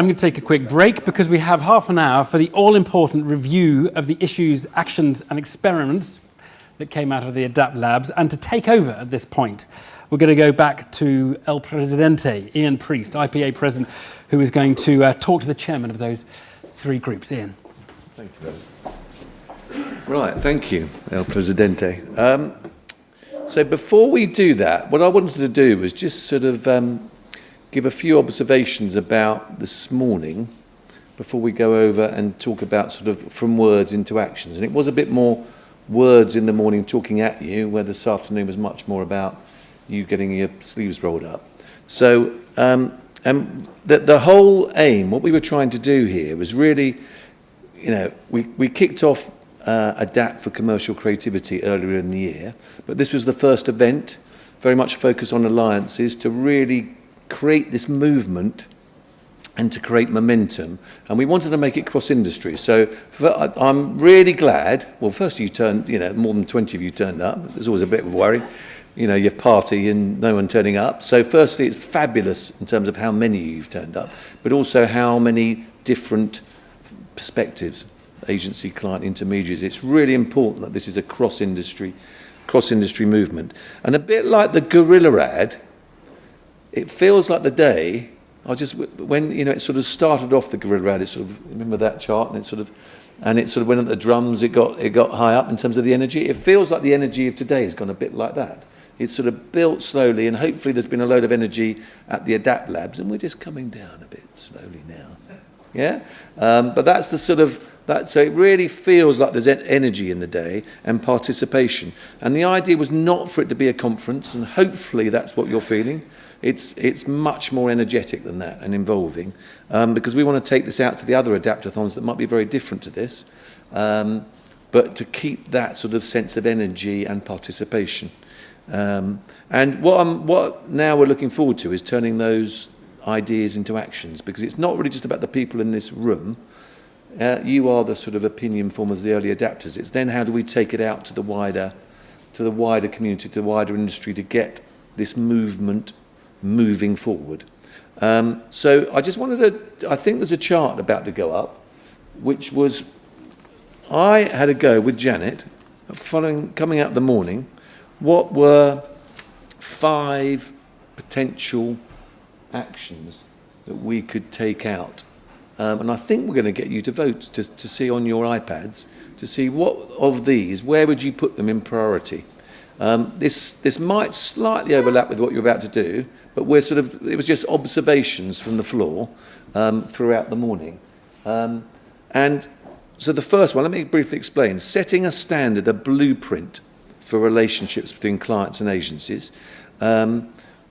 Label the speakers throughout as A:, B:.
A: I'm going to take a quick break because we have half an hour for the all-important review of the issues, actions and experiments that came out of the ADAPT labs. And to take over at this point, we're going to go back to El Presidente, Ian Priest, IPA President, who is going to talk to the chairman of those three groups. Ian.
B: Thank you, David. Right, thank you, El Presidente. So before we do that, what I wanted to do was just sort of give a few observations about this morning before we go over and talk about sort of from words into actions. And it was a bit more words in the morning talking at you, where this afternoon was much more about you getting your sleeves rolled up. So the whole aim, what we were trying to do here was really, you know, we kicked off ADAPT for commercial creativity earlier in the year, but this was the first event, very much focused on alliances to really create this movement and to create momentum, and we wanted to make it cross-industry. So I'm really glad, well, first you turned, you know, more than 20 of you turned up. There's always a bit of worry, you know, your party and no one turning up. So firstly, it's fabulous in terms of how many you've turned up, but also how many different perspectives, agency, client, intermediaries. It's really important that this is a cross-industry movement. And a bit like the gorilla ad, it feels like the day, when, you know, it sort of started off the gorilla ad, it sort of, remember that chart, and it sort of went at the drums, it got high up in terms of the energy. It feels like the energy of today has gone a bit like that. It's sort of built slowly, and hopefully there's been a load of energy at the ADAPT labs, and we're just coming down a bit slowly now. Yeah? But that's the sort of, so it really feels like there's energy in the day and participation. And the idea was not for it to be a conference, and hopefully that's what you're feeling. It's much more energetic than that and involving, because we want to take this out to the other adaptathons that might be very different to this, but to keep that sort of sense of energy and participation. And what now we're looking forward to is turning those ideas into actions, because it's not really just about the people in this room. You are the sort of opinion formers, the early adapters. It's then how do we take it out to the wider community, to the wider industry, to get this movement moving forward. So I just wanted to, I think there's a chart about to go up, which was, I had a go with Janet, coming out the morning, what were 5 potential actions that we could take out. And I think we're going to get you to vote to see on your iPads, to see what of these, where would you put them in priority. This might slightly overlap with what you're about to do, but it was just observations from the floor throughout the morning. And so the first one, let me briefly explain. Setting a standard, a blueprint for relationships between clients and agencies.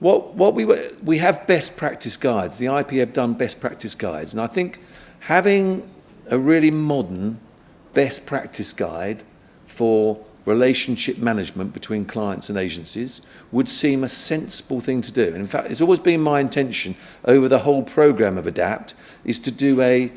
B: We have best practice guides. The IP have done best practice guides, and I think having a really modern best practice guide for relationship management between clients and agencies would seem a sensible thing to do. And in fact, it's always been my intention over the whole programme of ADAPT is to do a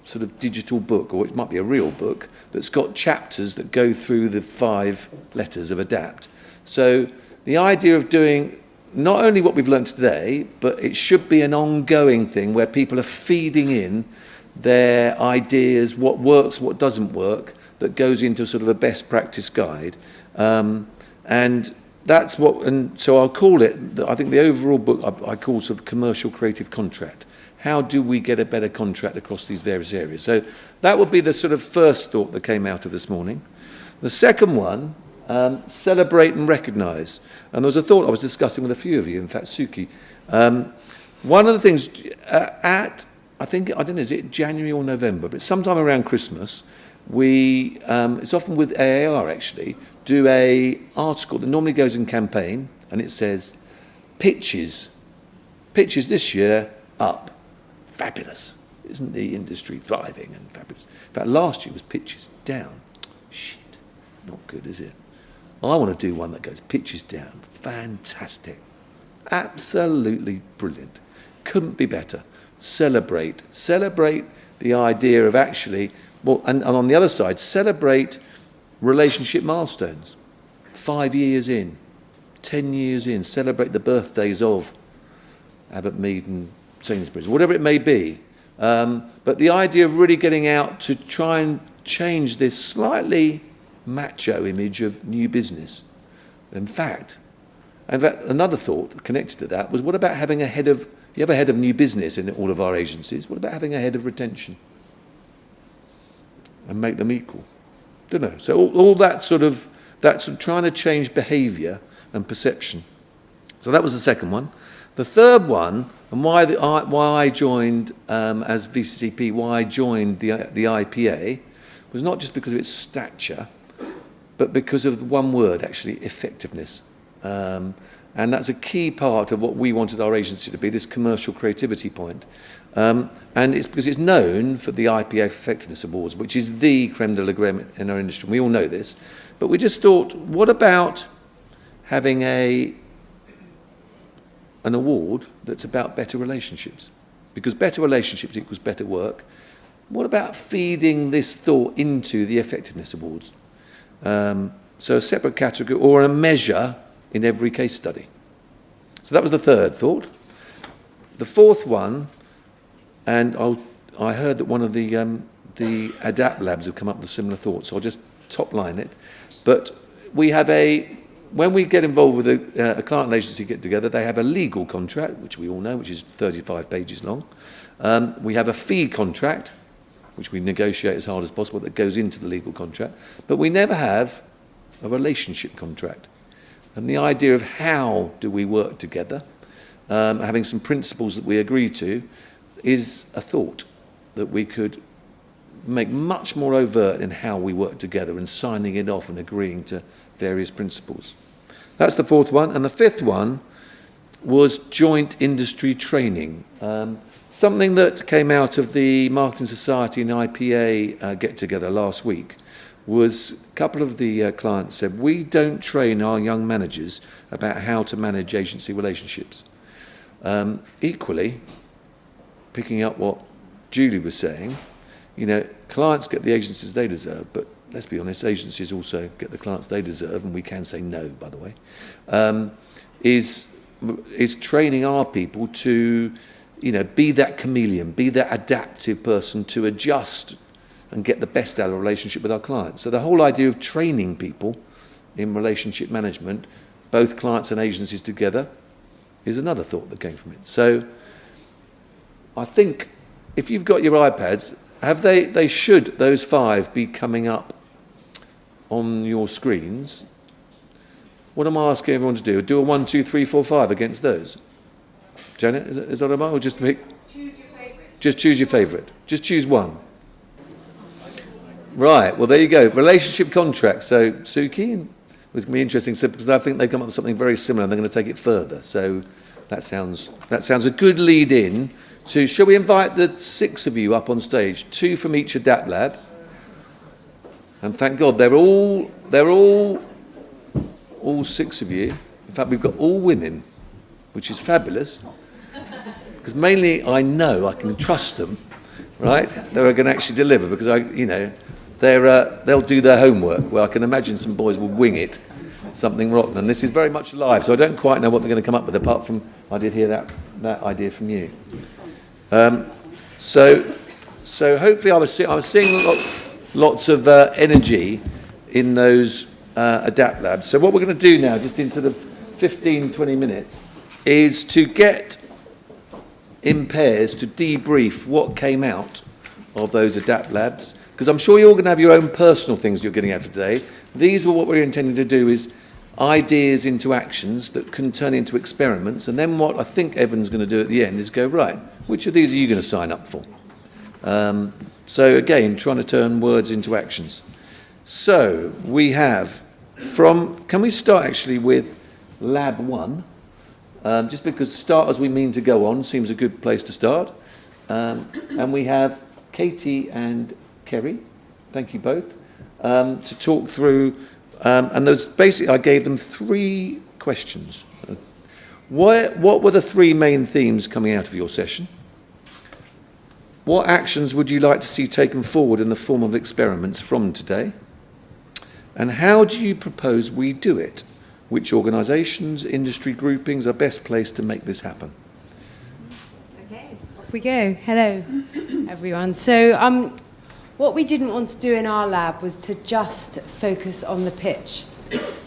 B: sort of digital book, or it might be a real book, that's got chapters that go through the 5 letters of ADAPT. So the idea of doing not only what we've learned today, but it should be an ongoing thing where people are feeding in their ideas, what works, what doesn't work, that goes into sort of a best practice guide. And that's what, and so I'll call it, I think the overall book I call sort of commercial creative contract. How do we get a better contract across these various areas? So that would be the sort of first thought that came out of this morning. The second one, celebrate and recognise. And there was a thought I was discussing with a few of you, in fact, Suki. One of the things I don't know, is it January or November, but sometime around Christmas, it's often with AAR actually, do a article that normally goes in campaign, and it says, pitches this year up. Fabulous. Isn't the industry thriving and fabulous? In fact, last year was pitches down. Shit, not good, is it? I want to do one that goes pitches down. Fantastic. Absolutely brilliant. Couldn't be better. Celebrate the idea of actually, well, and on the other side, celebrate relationship milestones. 5 years in, 10 years in, celebrate the birthdays of Abbott Mead and Sainsbury's, whatever it may be. But the idea of really getting out to try and change this slightly macho image of new business. In fact, another thought connected to that was, what about having you have a head of new business in all of our agencies, what about having a head of retention? And make them equal? Don't know. So all that sort of trying to change behaviour and perception. So that was the second one. The third one, and why I joined as VCCP, why I joined the IPA, was not just because of its stature, but because of one word, actually, effectiveness. And that's a key part of what we wanted our agency to be, this commercial creativity point. And it's because it's known for the IPA Effectiveness Awards, which is the creme de la creme in our industry. We all know this. But we just thought, what about having an award that's about better relationships? Because better relationships equals better work. What about feeding this thought into the Effectiveness Awards? So a separate category or a measure in every case study. So that was the third thought. The fourth one, and I heard that one of the ADAPT labs have come up with similar thoughts, so I'll just top line it. But we have when we get involved with a client and agency get together, they have a legal contract, which we all know, which is 35 pages long. We have a fee contract, which we negotiate as hard as possible, that goes into the legal contract. But we never have a relationship contract. And the idea of how do we work together, having some principles that we agree to, is a thought that we could make much more overt in how we work together and signing it off and agreeing to various principles. That's the fourth one. And the fifth one was joint industry training. Something that came out of the Marketing Society and IPA get-together last week was a couple of the clients said, we don't train our young managers about how to manage agency relationships. Equally, picking up what Julie was saying, clients get the agencies they deserve, but let's be honest, agencies also get the clients they deserve, and we can say no, by the way, is training our people to, be that chameleon, be that adaptive person to adjust and get the best out of a relationship with our clients. So the whole idea of training people in relationship management, both clients and agencies together, is another thought that came from it. So I think if you've got your iPads, they should, those 5, be coming up on your screens. What am I asking everyone to do? Do a 1, 2, 3, 4, 5 against those? Janet, is that about, or just pick?
C: Choose your favourite.
B: Just choose your favourite. Just choose one. Right, well, there you go. Relationship contract. So, Suki, it was going to be interesting because I think they've come up with something very similar and they're going to take it further. So that sounds a good lead in to, shall we invite the 6 of you up on stage, 2 from each ADAPT lab. And thank God they're all 6 of you. In fact, we've got all women, which is fabulous. Because mainly I know I can trust them, right? They're going to actually deliver because they'll do their homework. Well, I can imagine some boys will wing it, something rotten. And this is very much live, so I don't quite know what they're going to come up with, apart from I did hear that idea from you. So hopefully I was seeing lots of energy in those ADAPT labs. So what we're going to do now, just in sort of 15, 20 minutes, is to get in pairs to debrief what came out of those ADAPT labs, because I'm sure you're all going to have your own personal things you're getting out of today. These are what we're intending to do, is ideas into actions that can turn into experiments, and then what I think Evan's going to do at the end is go, right, which of these are you going to sign up for? So again, trying to turn words into actions. So we have can we start actually with Lab 1? Just because start as we mean to go on seems a good place to start. And we have Katie and Kerry, thank you both, to talk through, and those basically I gave them 3 questions. What were the 3 main themes coming out of your session? What actions would you like to see taken forward in the form of experiments from today? And how do you propose we do it? Which organisations, industry groupings are best placed to make this happen?
C: Okay, off we go. Hello. everyone. So what we didn't want to do in our lab was to just focus on the pitch,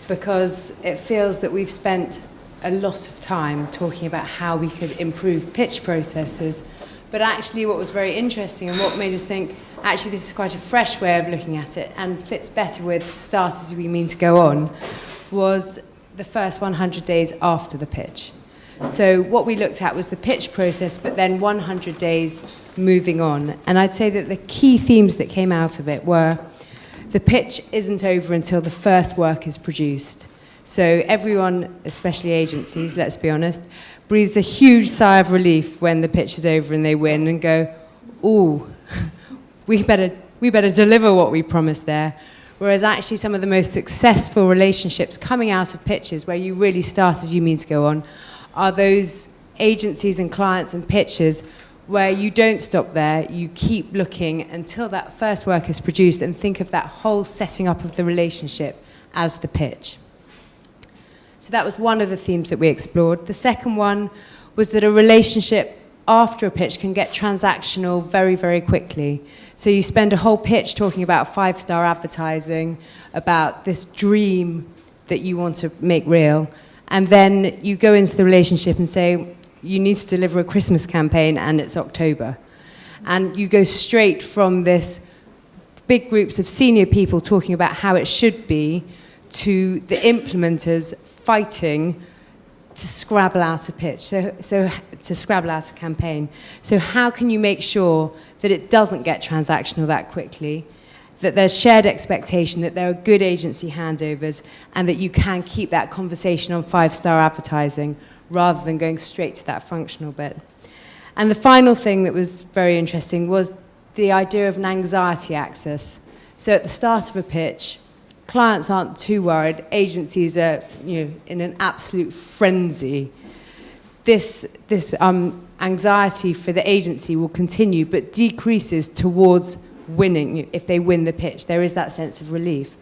C: because it feels that we've spent a lot of time talking about how we could improve pitch processes. But actually what was very interesting and what made us think, actually this is quite a fresh way of looking at it and fits better with Start As We Mean to Go On, was the first 100 days after the pitch. So what we looked at was the pitch process, but then 100 days moving on. And I'd say that the key themes that came out of it were the pitch isn't over until the first work is produced. So everyone, especially agencies, let's be honest, breathes a huge sigh of relief when the pitch is over and they win and go, ooh, we better deliver what we promised there. Whereas actually some of the most successful relationships coming out of pitches where you really start as you mean to go on are those agencies and clients and pitches where you don't stop there, you keep looking until that first work is produced and think of that whole setting up of the relationship as the pitch. So that was one of the themes that we explored. The second one was that a relationship after a pitch can get transactional very, very quickly. So you spend a whole pitch talking about 5-star advertising, about this dream that you want to make real, and then you go into the relationship and say, you need to deliver a Christmas campaign and it's October. And you go straight from this big groups of senior people talking about how it should be to the implementers fighting to scrabble out a pitch, so to scrabble out a campaign. So how can you make sure that it doesn't get transactional that quickly, that there's shared expectation, that there are good agency handovers, and that you can keep that conversation on 5-star advertising rather than going straight to that functional bit. And the final thing that was very interesting was the idea of an anxiety axis. So at the start of a pitch, clients aren't too worried, agencies are in an absolute frenzy. This anxiety for the agency will continue, but decreases towards winning. If they win the pitch, there is that sense of relief.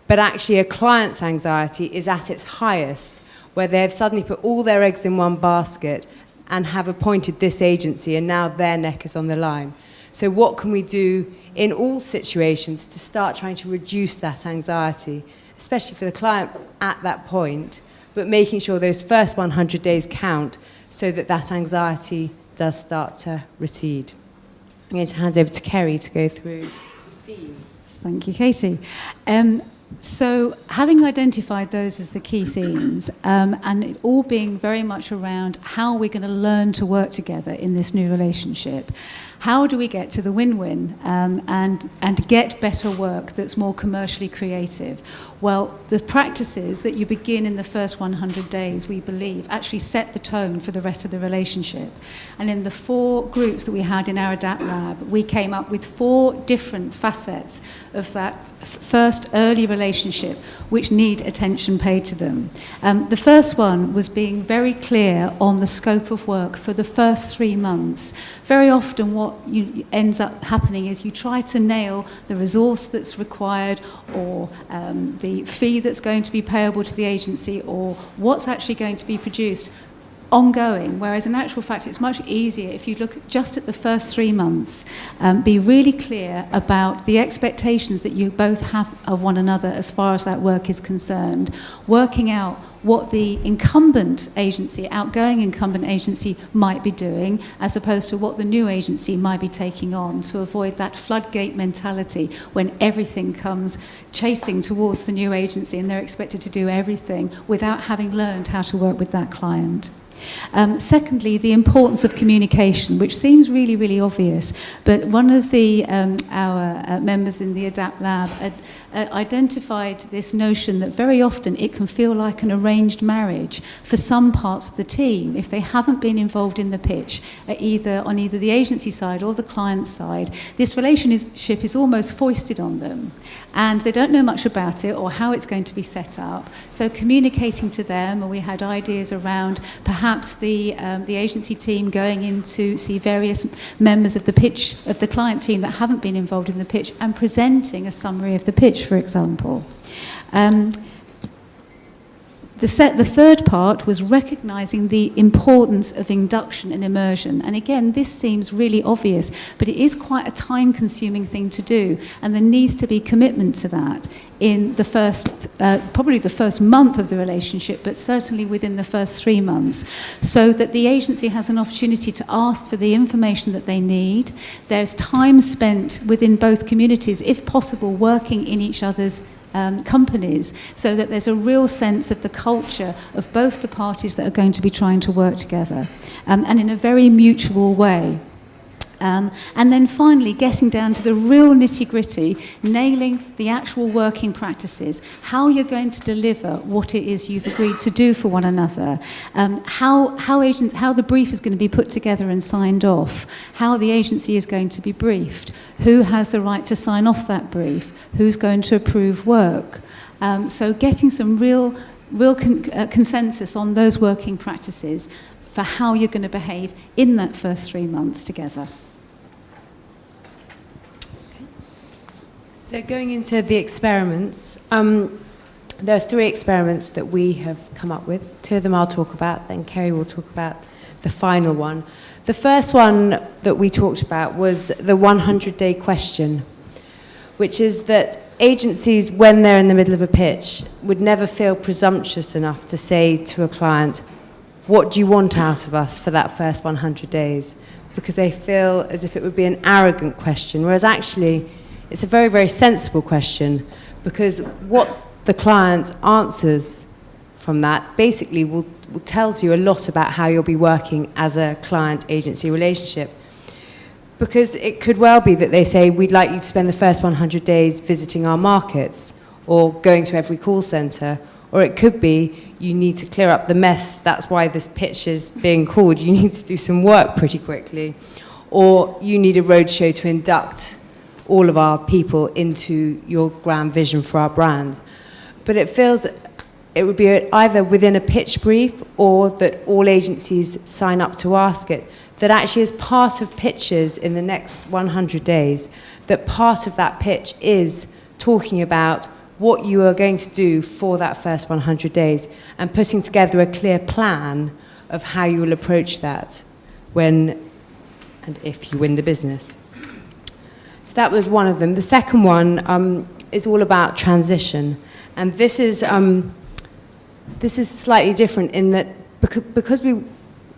C: But actually a client's anxiety is at its highest, where they have suddenly put all their eggs in one basket and have appointed this agency, and now their neck is on the line. So what can we do in all situations to start trying to reduce that anxiety, especially for the client at that point, but making sure those first 100 days count so that that anxiety does start to recede. I'm going to hand over to Kerry to go through themes.
D: Thank you, Katie. So having identified those as the key themes, and it all being very much around how we're going to learn to work together in this new relationship, how do we get to the win-win and get better work that's more commercially creative? Well, the practices that you begin in the first 100 days, we believe, actually set the tone for the rest of the relationship. And in the 4 groups that we had in our ADAPT lab, we came up with 4 different facets of that first early relationship which need attention paid to them. The first one was being very clear on the scope of work for the first 3 months. Very often what ends up happening is you try to nail the resource that's required, or the fee that's going to be payable to the agency, or what's actually going to be produced ongoing, whereas in actual fact it's much easier if you look just at the first 3 months, be really clear about the expectations that you both have of one another as far as that work is concerned, working out what the incumbent agency, outgoing incumbent agency might be doing as opposed to what the new agency might be taking on, to avoid that floodgate mentality when everything comes chasing towards the new agency and they're expected to do everything without having learned how to work with that client. Secondly, the importance of communication, which seems really, really obvious, but one of our members in the ADAPT lab identified this notion that very often it can feel like an arranged marriage for some parts of the team if they haven't been involved in the pitch, on either the agency side or the client side. This relationship is almost foisted on them, and they don't know much about it or how it's going to be set up. So communicating to them, and we had ideas around perhaps the agency team going in to see various members of the pitch, of the client team that haven't been involved in the pitch, and presenting a summary of the pitch, for example. The third part was recognising the importance of induction and immersion. And again, this seems really obvious, but it is quite a time-consuming thing to do, and there needs to be commitment to that in the first, probably the first month of the relationship, but certainly within the first 3 months, so that the agency has an opportunity to ask for the information that they need. There's time spent within both communities, if possible, working in each other's companies, so that there's a real sense of the culture of both the parties that are going to be trying to work together, and in a very mutual way. And then finally, getting down to the real nitty-gritty, nailing the actual working practices, how you're going to deliver what it is you've agreed to do for one another, how the brief is going to be put together and signed off, how the agency is going to be briefed, who has the right to sign off that brief, who's going to approve work. So getting some real consensus on those working practices for how you're going to behave in that first 3 months together.
C: So going into the experiments, there are 3 experiments that we have come up with. 2 of them I'll talk about, then Kerry will talk about the final one. The first one that we talked about was the 100-day question, which is that agencies, when they're in the middle of a pitch, would never feel presumptuous enough to say to a client, what do you want out of us for that first 100 days? Because they feel as if it would be an arrogant question, whereas actually it's a very, very sensible question, because what the client answers from that basically tells you a lot about how you'll be working as a client-agency relationship. Because it could well be that they say, we'd like you to spend the first 100 days visiting our markets, or going to every call centre, or it could be you need to clear up the mess, that's why this pitch is being called, you need to do some work pretty quickly, or you need a roadshow to induct all of our people into your grand vision for our brand. But it feels it would be either within a pitch brief, or that all agencies sign up to ask it, that actually as part of pitches in the next 100 days, that part of that pitch is talking about what you are going to do for that first 100 days, and putting together a clear plan of how you will approach that when and if you win the business. So that was one of them. The second one is all about transition. And this is slightly different in that because we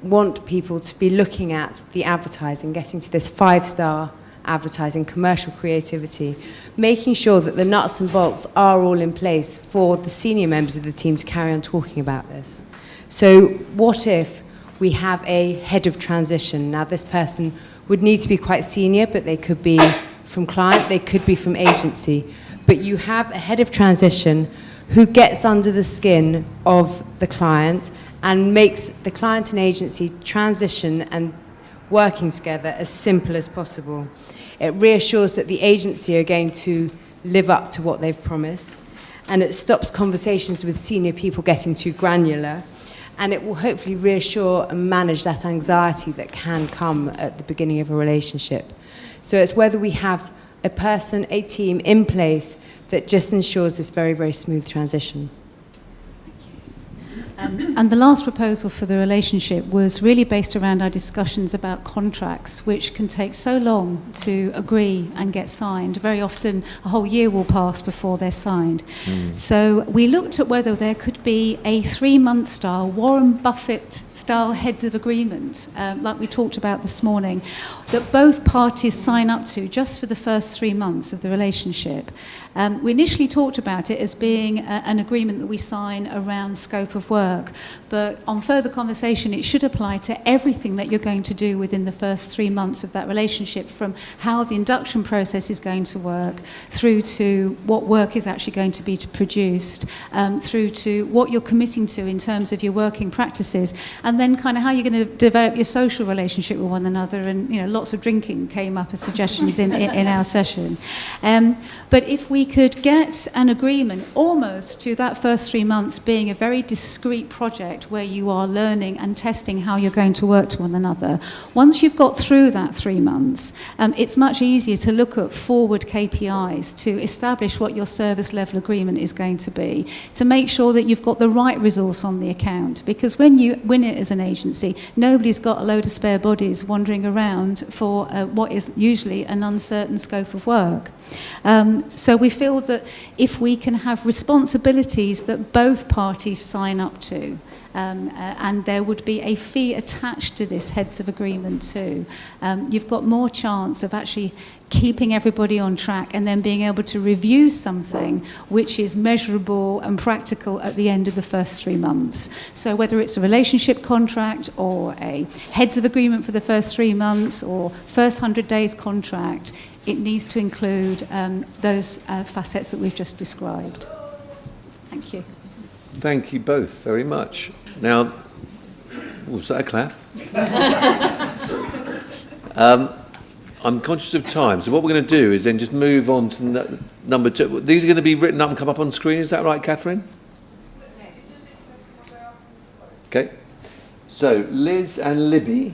C: want people to be looking at the advertising, getting to this 5-star advertising, commercial creativity, making sure that the nuts and bolts are all in place for the senior members of the team to carry on talking about this. So what if we have a head of transition? Now this person would need to be quite senior, but they could be from client, they could be from agency. But you have a head of transition who gets under the skin of the client and makes the client and agency transition and working together as simple as possible. It reassures that the agency are going to live up to what they've promised, and it stops conversations with senior people getting too granular, and it will hopefully reassure and manage that anxiety that can come at the beginning of a relationship. So it's whether we have a person, a team in place that just ensures this very, very smooth transition.
D: And the last proposal for the relationship was really based around our discussions about contracts, which can take so long to agree and get signed. Very often a whole year will pass before they're signed. So we looked at whether there could be a 3-month style, Warren Buffett style heads of agreement, like we talked about this morning, that both parties sign up to just for the first 3 months of the relationship. We initially talked about it as being an agreement that we sign around scope of work, but on further conversation it should apply to everything that you're going to do within the first 3 months of that relationship, from how the induction process is going to work, through to what work is actually going to be produced, through to what you're committing to in terms of your working practices, and then kind of how you're going to develop your social relationship with one another. And lots of drinking came up as suggestions in our session. But if we could get an agreement almost to that first 3 months being a very discreet discrete project where you are learning and testing how you're going to work to one another. Once you've got through that 3 months, it's much easier to look at forward KPIs to establish what your service level agreement is going to be, to make sure that you've got the right resource on the account. Because when you win it as an agency, nobody's got a load of spare bodies wandering around for what is usually an uncertain scope of work. So we feel that if we can have responsibilities that both parties sign up to, and there would be a fee attached to this heads of agreement too, you've got more chance of actually keeping everybody on track and then being able to review something which is measurable and practical at the end of the first 3 months. So whether it's a relationship contract or a heads of agreement for the first 3 months or first 100 days contract, it needs to include those facets that we've just described. Thank you.
B: Thank you both very much. Now, was that a clap? I'm conscious of time, so what we're going to do is then just move on to number 2. These are going to be written up and come up on screen, is that right, Catherine? Okay. So, Liz and Libby,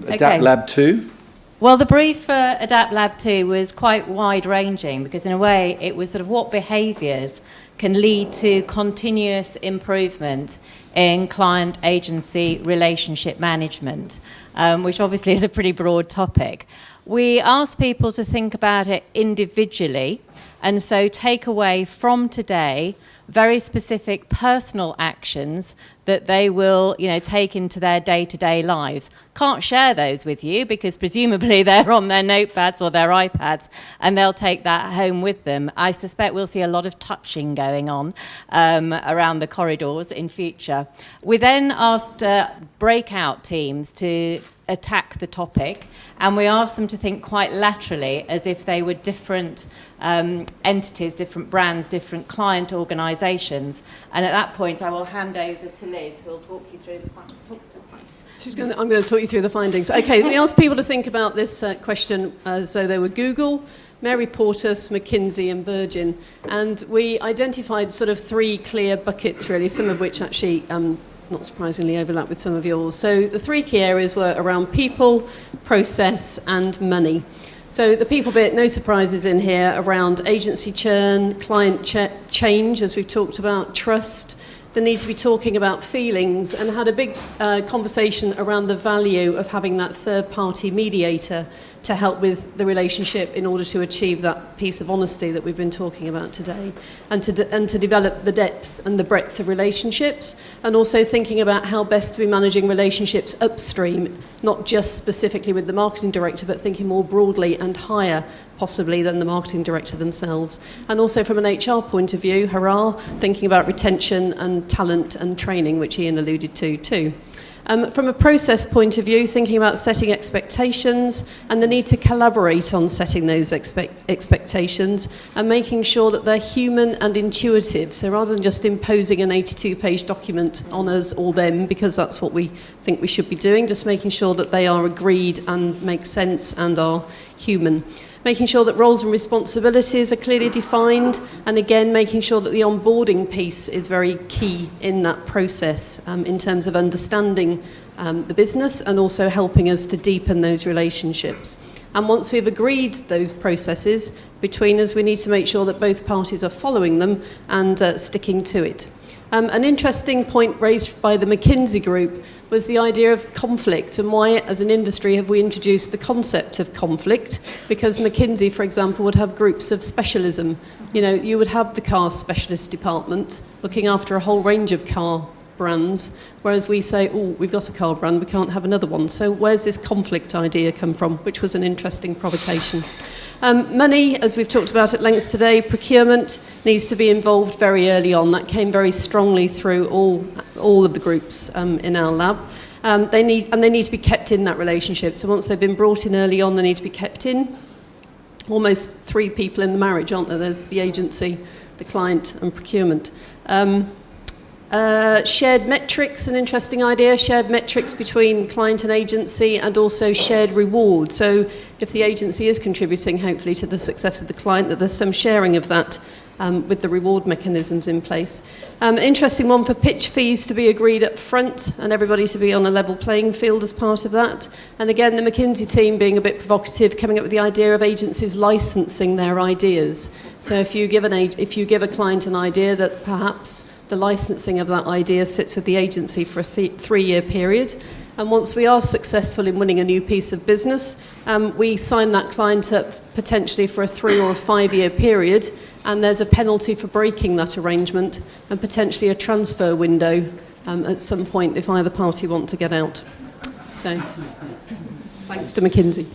B: Adapt Lab 2.
E: Well, the brief for Adapt Lab 2 was quite wide-ranging because, in a way, it was sort of what behaviours can lead to continuous improvement in client-agency relationship management, which obviously is a pretty broad topic. We asked people to think about it individually, and so take away from today very specific personal actions that they will, take into their day-to-day lives. Can't share those with you because presumably they're on their notepads or their iPads and they'll take that home with them. I suspect we'll see a lot of touching going on around the corridors in future. We then asked breakout teams to attack the topic, and we asked them to think quite laterally as if they were different entities, different brands, different client organisations. And at that point, I will hand over to Liz, who will talk you through the findings.
F: I'm going to talk you through the findings. Okay, we asked people to think about this question as though they were Google, Mary Portas, McKinsey and Virgin. And we identified sort of 3 clear buckets, really, some of which actually not surprisingly overlap with some of yours. So the 3 key areas were around people, process and money. So the people bit, no surprises in here, around agency churn, client change, as we've talked about, trust, the need to be talking about feelings, and had a big conversation around the value of having that third-party mediator to help with the relationship in order to achieve that piece of honesty that we've been talking about today, and to develop the depth and the breadth of relationships, and also thinking about how best to be managing relationships upstream, not just specifically with the marketing director, but thinking more broadly and higher possibly than the marketing director themselves. And also from an HR point of view, hurrah, thinking about retention and talent and training, which Ian alluded to too. From a process point of view, thinking about setting expectations and the need to collaborate on setting those expectations and making sure that they're human and intuitive. So rather than just imposing an 82-page document on us or them, because that's what we think we should be doing, just making sure that they are agreed and make sense and are human. Making sure that roles and responsibilities are clearly defined, and again making sure that the onboarding piece is very key in that process in terms of understanding the business and also helping us to deepen those relationships. And once we've agreed those processes between us, we need to make sure that both parties are following them and sticking to it. An interesting point raised by the McKinsey group was the idea of conflict, and why as an industry have we introduced the concept of conflict, because McKinsey, for example, would have groups of specialism. You would have the car specialist department looking after a whole range of car brands, whereas we say, oh, we've got a car brand, we can't have another one. So where's this conflict idea come from, which was an interesting provocation. Money, as we've talked about at length today, procurement needs to be involved very early on. That came very strongly through all of the groups in our lab. They need to be kept in that relationship. So once they've been brought in early on, they need to be kept in. Almost 3 people in the marriage, aren't there? There's the agency, the client, and procurement. Shared metrics, an interesting idea, shared metrics between client and agency, and also shared reward. So if the agency is contributing hopefully to the success of the client, that there's some sharing of that with the reward mechanisms in place. An interesting one for pitch fees to be agreed up front and everybody to be on a level playing field as part of that. And again, the McKinsey team being a bit provocative, coming up with the idea of agencies licensing their ideas. So if you give a client an idea that perhaps the licensing of that idea sits with the agency for a 3-year period, and once we are successful in winning a new piece of business, we sign that client up potentially for a 3 or a 5-year period, and there's a penalty for breaking that arrangement and potentially a transfer window at some point if either party want to get out. So, thanks to McKinsey.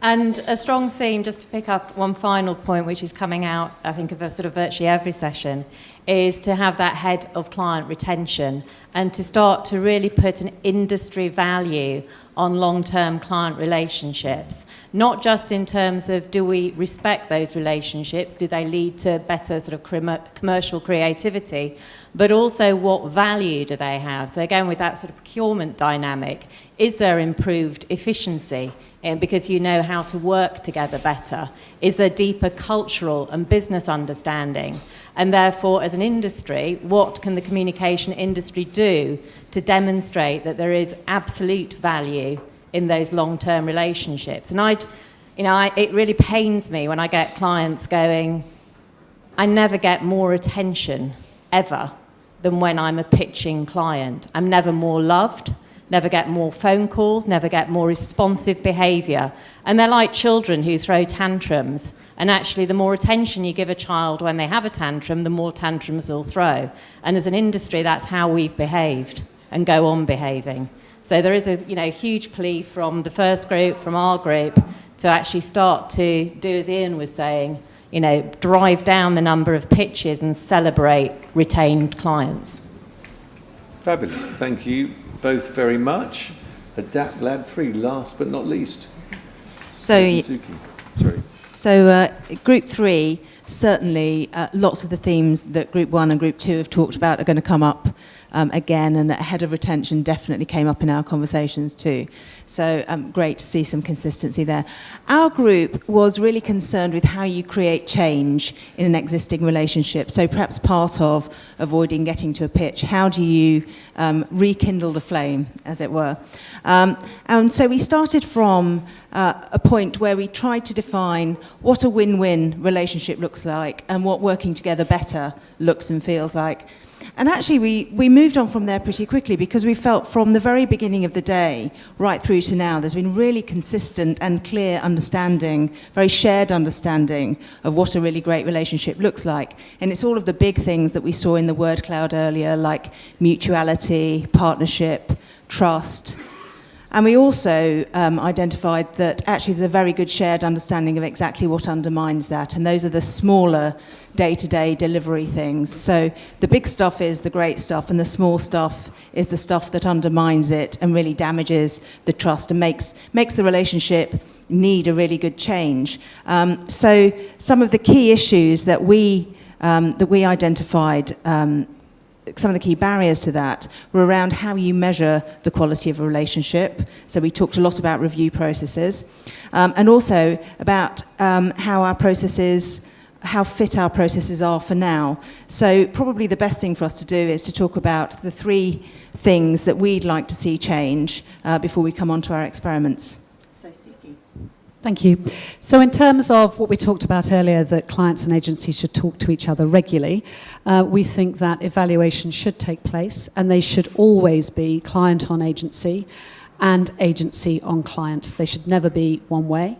E: And a strong theme, just to pick up one final point, which is coming out, I think, of sort of virtually every session, is to have that head of client retention and to start to really put an industry value on long-term client relationships. Not just in terms of do we respect those relationships, do they lead to better sort of commercial creativity, but also what value do they have? So again, with that sort of procurement dynamic, is there improved efficiency? Because you know how to work together better? Is there deeper cultural and business understanding? And therefore, as an industry, what can the communication industry do to demonstrate that there is absolute value in those long-term relationships? And it really pains me when I get clients going, I never get more attention, ever, than when I'm a pitching client. I'm never more loved, never get more phone calls, never get more responsive behaviour. And they're like children who throw tantrums. And actually, the more attention you give a child when they have a tantrum, the more tantrums they'll throw. And as an industry, that's how we've behaved and go on behaving. So there is a huge plea from the first group, from our group, to actually start to do as Ian was saying, drive down the number of pitches and celebrate retained clients.
B: Fabulous. Thank you both very much. Adapt Lab 3, last but not least.
G: So,
B: Sorry.
G: Group 3, certainly lots of the themes that Group 1 and Group 2 have talked about are going to come up again, and head of retention definitely came up in our conversations too. So great to see some consistency there. Our group was really concerned with how you create change in an existing relationship. So perhaps part of avoiding getting to a pitch, how do you rekindle the flame, as it were? And so we started from a point where we tried to define what a win-win relationship looks like and what working together better looks and feels like. And actually, we moved on from there pretty quickly because we felt from the very beginning of the day right through to now, there's been really consistent and clear understanding, very shared understanding of what a really great relationship looks like. And it's all of the big things that we saw in the word cloud earlier, like mutuality, partnership, trust. And we also identified that actually there's a very good shared understanding of exactly what undermines that. And those are the smaller day-to-day delivery things. So the big stuff is the great stuff, and the small stuff is the stuff that undermines it and really damages the trust and makes the relationship need a really good change. So some of the key issues that we identified, some of the key barriers to that were around how you measure the quality of a relationship. So we talked a lot about review processes, and also about how fit our processes are for now. So probably the best thing for us to do is to talk about the 3 things that we'd like to see change before we come on to our experiments. So Suki.
D: Thank you. So in terms of what we talked about earlier, that clients and agencies should talk to each other regularly, we think that evaluation should take place, and they should always be client on agency and agency on client. They should never be one way.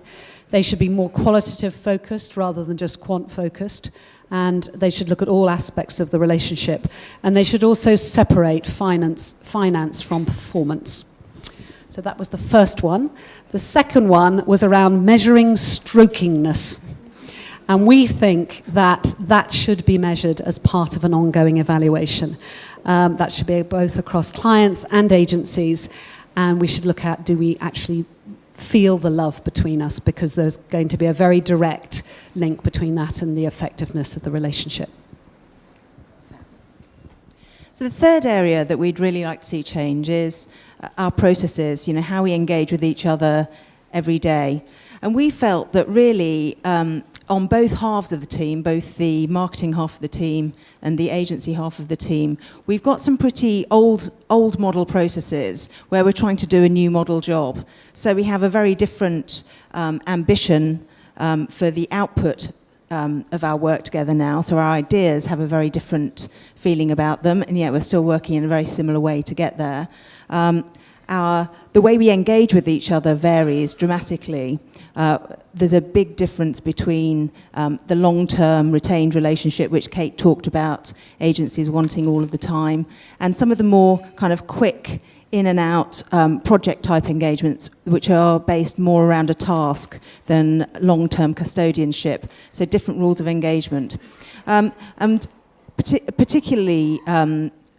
D: They should be more qualitative focused rather than just quant focused, and they should look at all aspects of the relationship. And they should also separate finance from performance. So that was the first one. The second one was around measuring strokingness. And we think that that should be measured as part of an ongoing evaluation. That should be both across clients and agencies. And we should look at, do we actually feel the love between us? Because there's going to be a very direct link between that and the effectiveness of the relationship.
G: So the third area that we'd really like to see change is our processes, how we engage with each other every day. And we felt that really on both halves of the team, both the marketing half of the team and the agency half of the team, we've got some pretty old model processes where we're trying to do a new model job. So we have a very different ambition for the output of our work together now. So our ideas have a very different feeling about them, and yet we're still working in a very similar way to get there. The way we engage with each other varies dramatically. There's a big difference between the long-term retained relationship, which Kate talked about, agencies wanting all of the time, and some of the more kind of quick in and out project-type engagements, which are based more around a task than long-term custodianship. So different rules of engagement. And particularly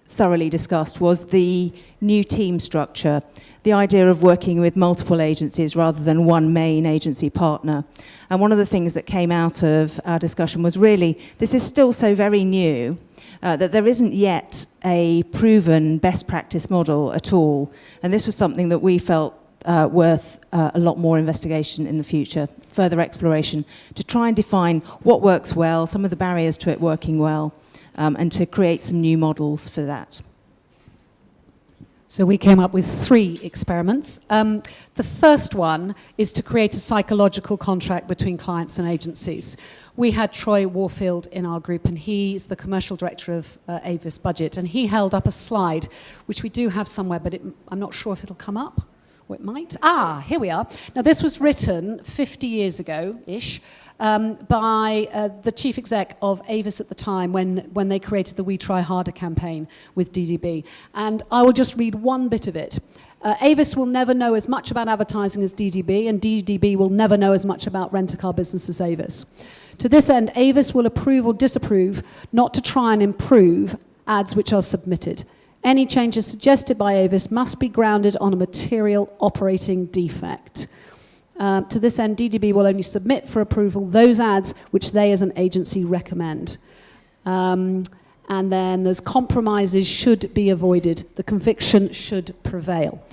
G: thoroughly discussed was the new team structure, the idea of working with multiple agencies rather than one main agency partner. And one of the things that came out of our discussion was really, this is still so very new, that there isn't yet a proven best practice model at all. And this was something that we felt worth a lot more investigation in the future, further exploration, to try and define what works well, some of the barriers to it working well, and to create some new models for that.
H: So we came up with 3 experiments. The first one is to create a psychological contract between clients and agencies. We had Troy Warfield in our group, and he's the commercial director of Avis Budget, and he held up a slide, which we do have somewhere, but I'm not sure if it'll come up. Or it might. Here we are. Now, this was written 50 years ago-ish by the chief exec of Avis at the time when they created the We Try Harder campaign with DDB. And I will just read one bit of it. Avis will never know as much about advertising as DDB, and DDB will never know as much about rent-a-car business as Avis. To this end, Avis will approve or disapprove, not to try and improve, ads which are submitted. Any changes suggested by Avis must be grounded on a material operating defect. To this end, DDB will only submit for approval those ads which they as an agency recommend. And then there's compromises should be avoided. The conviction should prevail.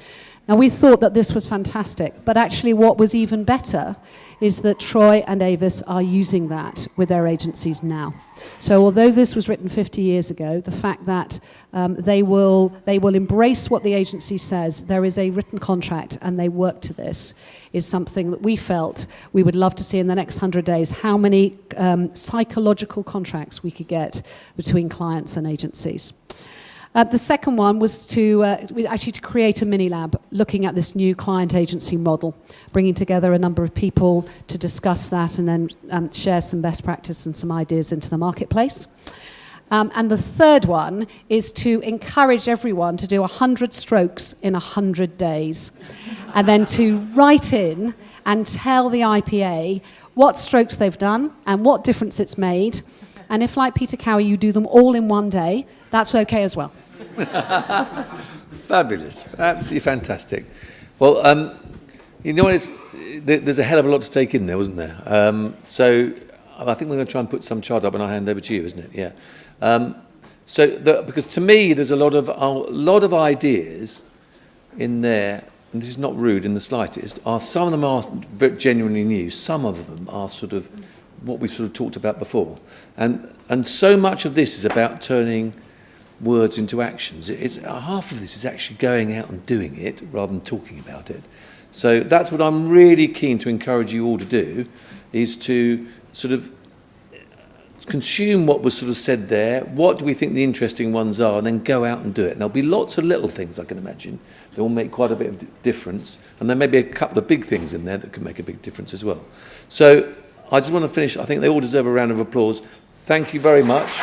H: Now, we thought that this was fantastic, but actually what was even better is that Troy and Avis are using that with their agencies now. So although this was written 50 years ago, the fact that they will embrace what the agency says, there is a written contract and they work to this, is something that we felt we would love to see in the next 100 days, how many psychological contracts we could get between clients and agencies. The second one was to create a mini lab looking at this new client agency model, bringing together a number of people to discuss that and then share some best practice and some ideas into the marketplace. And the third one is to encourage everyone to do 100 strokes in 100 days, and then to write in and tell the IPA what strokes they've done and what difference it's made. And if, like Peter Cowie, you do them all in one day, that's okay as well.
B: Fabulous. Absolutely fantastic. Well, you know, there's a hell of a lot to take in there, wasn't there? So I think we're going to try and put some chart up and I'll hand over to you, isn't it? Yeah. Because to me, there's a lot of ideas in there, and this is not rude in the slightest, some of them are genuinely new, some of them are sort of what we sort of talked about before. And so much of this is about turning words into actions. Half of this is actually going out and doing it rather than talking about it. So that's what I'm really keen to encourage you all to do, is to sort of consume what was sort of said there, what do we think the interesting ones are, and then go out and do it. And there'll be lots of little things, I can imagine, that will make quite a bit of difference, and there may be a couple of big things in there that can make a big difference as well. So I just want to finish. I think they all deserve a round of applause. Thank you very much.